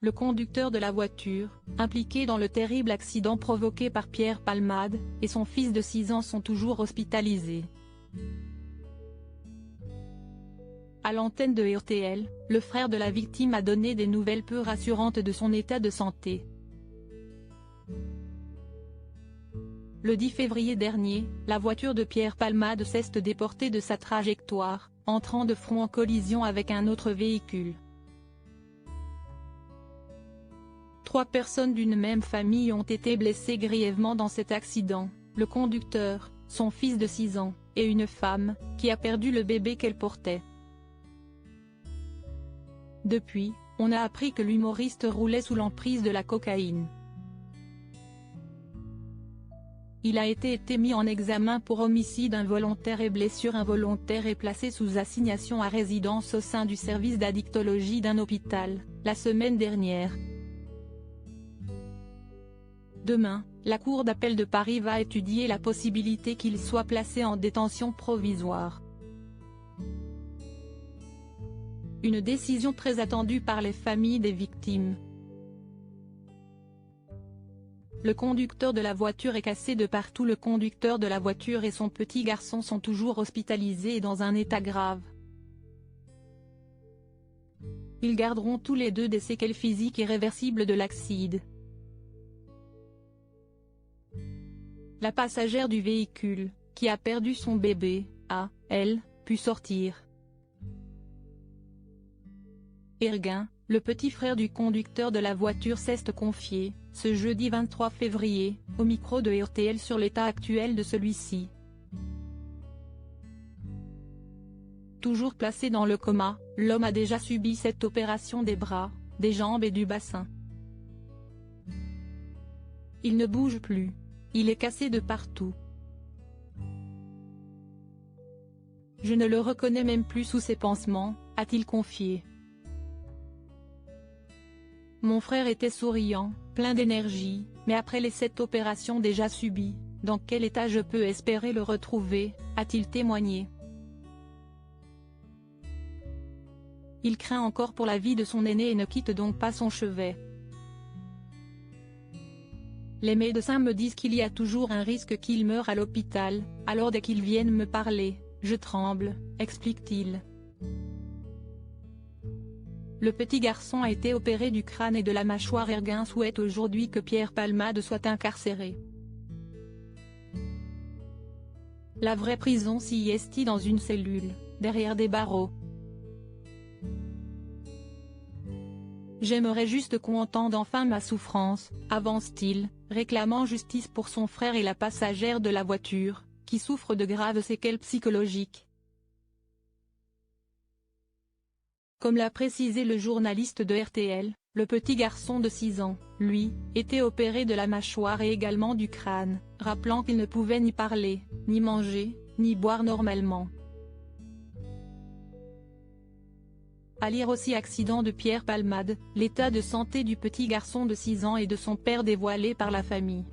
le conducteur de la voiture, impliqué dans le terrible accident provoqué par Pierre Palmade, et son fils de 6 ans sont toujours hospitalisés. À l'antenne de RTL, le frère de la victime a donné des nouvelles peu rassurantes de son état de santé. Le 10 février dernier, la voiture de Pierre Palmade s'est déportée de sa trajectoire, entrant de front en collision avec un autre véhicule. 3 personnes d'une même famille ont été blessées grièvement dans cet accident, le conducteur, son fils de 6 ans, et une femme, qui a perdu le bébé qu'elle portait. Depuis, on a appris que l'humoriste roulait sous l'emprise de la cocaïne. Il a été mis en examen pour homicide involontaire et blessure involontaire et placé sous assignation à résidence au sein du service d'addictologie d'un hôpital, la semaine dernière. Demain, la Cour d'appel de Paris va étudier la possibilité qu'il soit placé en détention provisoire. Une décision très attendue par les familles des victimes. Le conducteur de la voiture est cassé de partout. Le conducteur de la voiture et son petit garçon sont toujours hospitalisés et dans un état grave. Ils garderont tous les deux des séquelles physiques irréversibles de l'accident. La passagère du véhicule, qui a perdu son bébé, a, elle, pu sortir. Erguin, le petit frère du conducteur de la voiture s'est confié, ce jeudi 23 février, au micro de RTL sur l'état actuel de celui-ci. Toujours placé dans le coma, l'homme a déjà subi cette opération des bras, des jambes et du bassin. Il ne bouge plus. Il est cassé de partout. Je ne le reconnais même plus sous ses pansements, a-t-il confié. Mon frère était souriant, plein d'énergie, mais après cette opération déjà subie, dans quel état je peux espérer le retrouver, a-t-il témoigné. Il craint encore pour la vie de son aîné et ne quitte donc pas son chevet. Les médecins me disent qu'il y a toujours un risque qu'il meure à l'hôpital, alors dès qu'ils viennent me parler, je tremble, explique-t-il. Le petit garçon a été opéré du crâne et de la mâchoire. Erguin souhaite aujourd'hui que Pierre Palmade soit incarcéré. La vraie prison s'y est dans une cellule, derrière des barreaux. J'aimerais juste qu'on entende enfin ma souffrance, avance-t-il, réclamant justice pour son frère et la passagère de la voiture, qui souffre de graves séquelles psychologiques. Comme l'a précisé le journaliste de RTL, le petit garçon de 6 ans, lui, était opéré de la mâchoire et également du crâne, rappelant qu'il ne pouvait ni parler, ni manger, ni boire normalement. À lire aussi accident de Pierre Palmade, l'état de santé du petit garçon de 6 ans et de son père dévoilé par la famille.